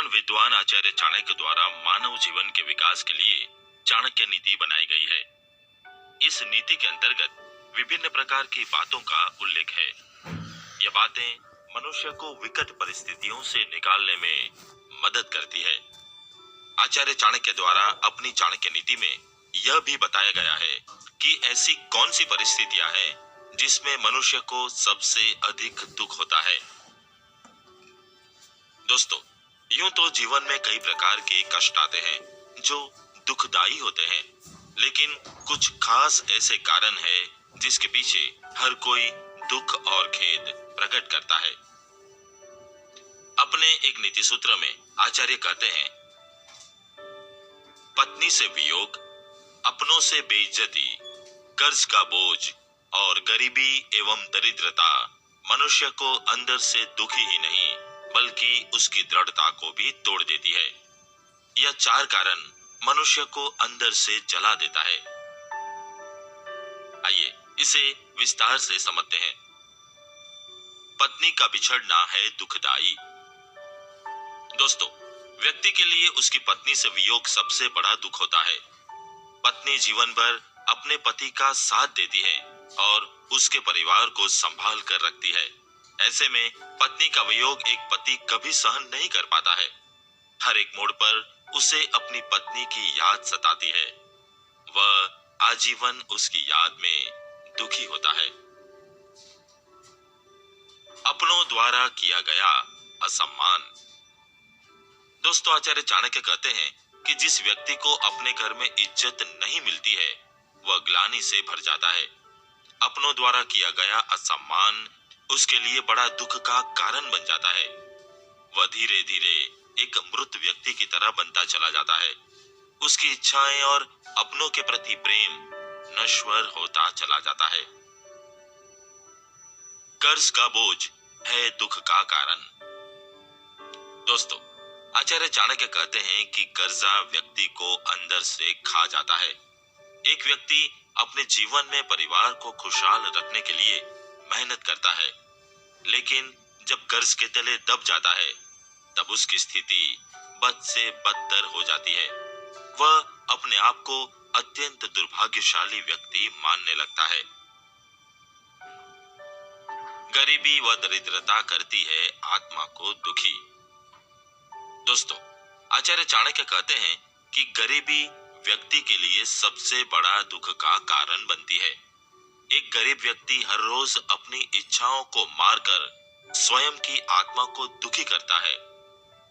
विद्वान आचार्य चाणक्य द्वारा मानव जीवन के विकास के लिए चाणक्य नीति बनाई गई है। इस नीति के अंतर्गत विभिन्न प्रकार की बातों का उल्लेख है। ये बातें मनुष्य को विकट परिस्थितियों से निकालने में मदद करती है। आचार्य चाणक्य द्वारा अपनी चाणक्य नीति में यह भी बताया गया है कि ऐसी कौन सी परिस्थितियां हैं जिसमें मनुष्य को सबसे अधिक दुख होता है। दोस्तों, यूं तो जीवन में कई प्रकार के कष्ट आते हैं जो दुखदाई होते हैं, लेकिन कुछ खास ऐसे कारण हैं जिसके पीछे हर कोई दुख और खेद प्रकट करता है। अपने एक नीति सूत्र में आचार्य कहते हैं, पत्नी से वियोग, अपनों से बेइज्जती, कर्ज का बोझ और गरीबी एवं दरिद्रता मनुष्य को अंदर से दुखी ही नहीं बल्कि उसकी दृढ़ता को भी तोड़ देती है। यह चार कारण मनुष्य को अंदर से जला देता है। आइए इसे विस्तार से समझते हैं। पत्नी का बिछड़ना है दुखदाई। दोस्तों, व्यक्ति के लिए उसकी पत्नी से वियोग सबसे बड़ा दुख होता है। पत्नी जीवन भर अपने पति का साथ देती है और उसके परिवार को संभाल कर रखती है। ऐसे में पत्नी का वियोग एक पति कभी सहन नहीं कर पाता है। हर एक मोड़ पर उसे अपनी पत्नी की याद सताती है। वह आजीवन उसकी याद में दुखी होता है। अपनों द्वारा किया गया असम्मान। दोस्तों, आचार्य चाणक्य कहते हैं कि जिस व्यक्ति को अपने घर में इज्जत नहीं मिलती है वह ग्लानि से भर जाता है। अपनों द्वारा किया गया असम्मान उसके लिए बड़ा दुख का कारण बन जाता है। वह धीरे धीरे एक मृत व्यक्ति की तरह बनता चला जाता है। उसकी इच्छाएं और अपनों के प्रति प्रेम नश्वर होता चला जाता है। कर्ज का बोझ है दुख का कारण। दोस्तों, आचार्य चाणक्य कहते हैं कि कर्जा व्यक्ति को अंदर से खा जाता है। एक व्यक्ति अपने जीवन में परिवार को खुशहाल रखने के लिए मेहनत करता है, लेकिन जब कर्ज के तले दब जाता है तब उसकी स्थिति बद से बदतर हो जाती है। वह अपने आप को अत्यंत दुर्भाग्यशाली व्यक्ति मानने लगता है। गरीबी व दरिद्रता करती है आत्मा को दुखी। दोस्तों, आचार्य चाणक्य कहते हैं कि गरीबी व्यक्ति के लिए सबसे बड़ा दुख का कारण बनती है। एक गरीब व्यक्ति हर रोज अपनी इच्छाओं को मारकर स्वयं की आत्मा को दुखी करता है।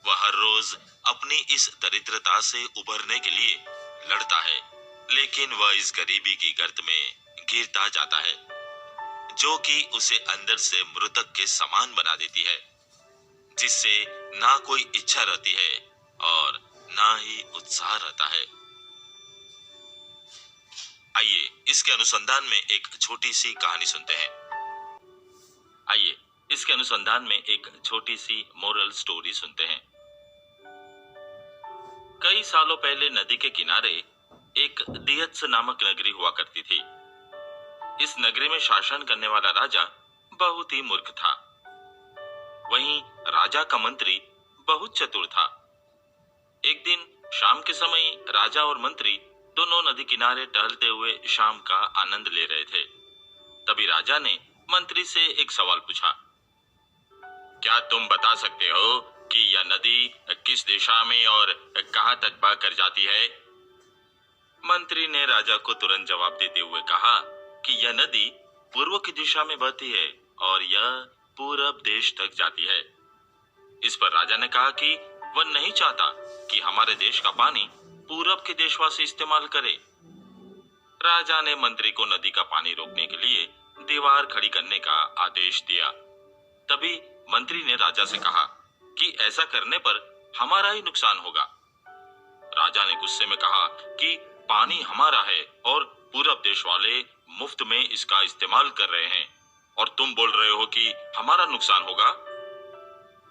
वह हर रोज अपनी इस दरिद्रता से उभरने के लिए लड़ता है, लेकिन वह इस गरीबी की गर्त में गिरता जाता है, जो कि उसे अंदर से मृतक के समान बना देती है, जिससे ना कोई इच्छा रहती है और ना ही उत्साह रहता है। आइए इसके अनुसंधान में एक छोटी सी कहानी सुनते हैं। आइए इसके अनुसंधान में एक छोटी सी मोरल स्टोरी सुनते हैं। कई सालों पहले नदी के किनारे एक दियत्स नामक नगरी हुआ करती थी। इस नगरी में शासन करने वाला राजा बहुत ही मूर्ख था। वहीं राजा का मंत्री बहुत चतुर था। एक दिन शाम के समय राजा और मंत्री दोनों नदी किनारे टहलते हुए शाम का आनंद ले रहे थे। तभी राजा ने मंत्री से एक सवाल पूछा, क्या तुम बता सकते हो कि यह नदी किस दिशा में और कहां तक बह कर जाती है? मंत्री ने राजा को तुरंत जवाब देते हुए कहा कि यह नदी पूर्व की दिशा में बहती है और यह पूरब देश तक जाती है। इस पर राजा ने कहा कि वह नहीं चाहता कि हमारे देश का पानी पूरब के देशवासी इस्तेमाल करे। राजा ने मंत्री को नदी का पानी रोकने के लिए दीवार खड़ी करने का आदेश दिया। तभी मंत्री ने राजा से कहा कि ऐसा करने पर हमारा ही नुकसान होगा। राजा ने गुस्से में कहा कि पानी हमारा है और पूरब देश वाले मुफ्त में इसका इस्तेमाल कर रहे हैं और तुम बोल रहे हो कि हमारा नुकसान होगा।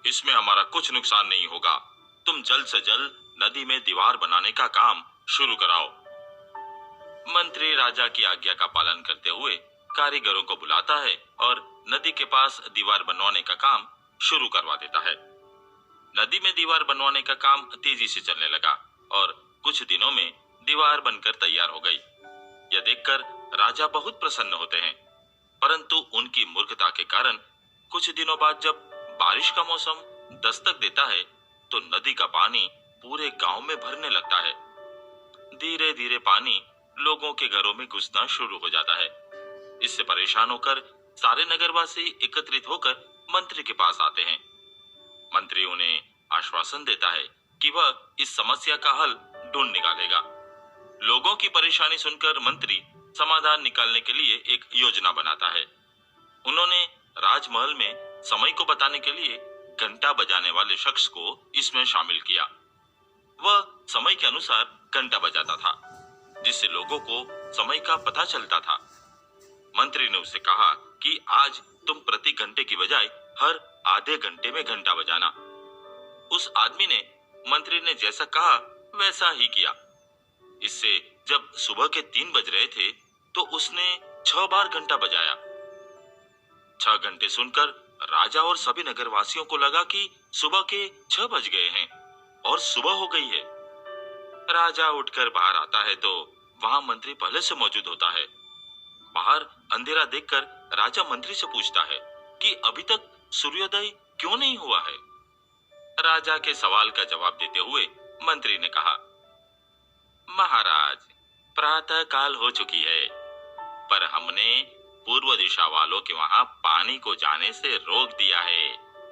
इसमें हमारा कुछ नुकसान नहीं होगा। तुम जल्द से जल्द नदी में दीवार बनाने का काम शुरू कराओ। मंत्री राजा की आज्ञा का पालन करते हुए कारीगरों को बुलाता है और नदी के पास दीवार बनवाने का काम शुरू करवा देता है। नदी में दीवार बनवाने का काम तेजी से चलने लगा और कुछ दिनों में दीवार बनकर तैयार हो गई। यह देखकर राजा बहुत प्रसन्न होते हैं, परंतु उनकी मूर्खता के कारण कुछ दिनों बाद जब बारिश का मौसम दस्तक देता है तो नदी का पानी पूरे गांव में भरने लगता है। धीरे धीरे पानी लोगों के घरों में घुसना शुरू हो जाता है। इससे परेशान होकर सारे नगरवासी एकत्रित होकर मंत्री के पास आते हैं। मंत्री उन्हें आश्वासन देता है कि वह इस समस्या का हल ढूंढ निकालेगा। लोगों की परेशानी सुनकर मंत्री समाधान निकालने के लिए एक योजना बनाता है। उन्होंने राजमहल में समय को बताने के लिए घंटा बजाने वाले शख्स को इसमें शामिल किया। वह समय के अनुसार घंटा बजाता था, जिससे लोगों को समय का पता चलता था। मंत्री ने उसे कहा कि आज तुम प्रति घंटे की बजाय हर आधे घंटे में घंटा बजाना। उस आदमी ने मंत्री ने जैसा कहा वैसा ही किया। इससे जब सुबह के 3 बज रहे थे तो उसने 6 बार घंटा बजाया। 6 घंटे सुनकर राजा और सभी नगरवासियों को लगा कि सुबह के 6 बज गए हैं और सुबह हो गई है। राजा उठकर बाहर आता है तो वहां मंत्री पहले से मौजूद होता है। बाहर अंधेरा देखकर राजा मंत्री से पूछता है कि अभी तक सूर्योदय क्यों नहीं हुआ है। राजा के सवाल का जवाब देते हुए मंत्री ने कहा, महाराज, प्रातः काल हो चुकी है, पर हमने पूर्व दिशा वालों के वहां पानी को जाने से रोक दिया है,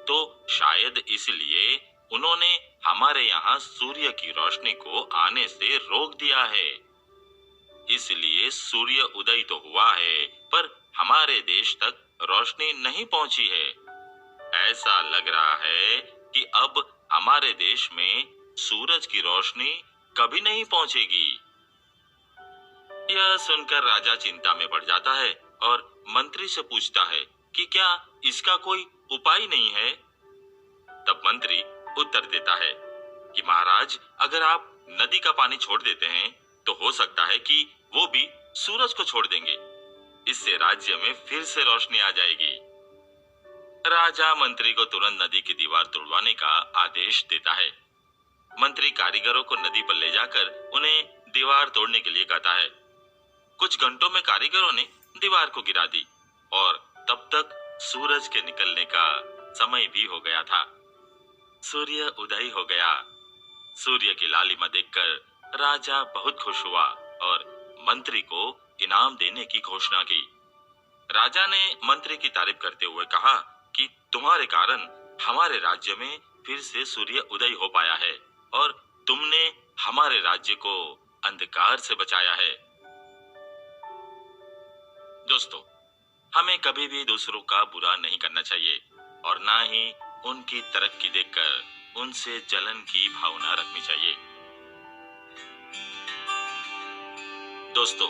तो शायद इसलिए उन्होंने हमारे यहाँ सूर्य की रोशनी को आने से रोक दिया है। इसलिए सूर्य उदय तो हुआ है, पर हमारे देश तक रोशनी नहीं पहुंची है। ऐसा लग रहा है कि अब हमारे देश में सूरज की रोशनी कभी नहीं पहुंचेगी। यह सुनकर राजा चिंता में पड़ जाता है और मंत्री से पूछता है कि क्या इसका कोई उपाय नहीं है। तब मंत्री उत्तर देता है कि महाराज, अगर आप नदी का पानी छोड़ देते हैं तो हो सकता है कि वो भी सूरज को छोड़ देंगे। इससे राज्य में फिर से रोशनी आ जाएगी। राजा मंत्री को तुरंत नदी की दीवार तोड़वाने का आदेश देता है। मंत्री कारीगरों को नदी पर ले जाकर उन्हें दीवार तोड़ने के लिए कहता है। कुछ घंटों में कारीगरों ने दीवार को गिरा दी और तब तक सूरज के निकलने का समय भी हो गया था। सूर्य उदय हो गया। सूर्य की लालिमा देखकर राजा बहुत खुश हुआ और मंत्री को इनाम देने की घोषणा की। राजा ने मंत्री की तारीफ करते हुए कहा कि तुम्हारे कारण हमारे राज्य में फिर से सूर्य उदय हो पाया है और तुमने हमारे राज्य को अंधकार से बचाया है। दोस्तों, हमें कभी भी दूसरों का बुरा नहीं करना चाहिए और ना ही उनकी तरक्की देखकर उनसे जलन की भावना रखनी चाहिए। दोस्तों,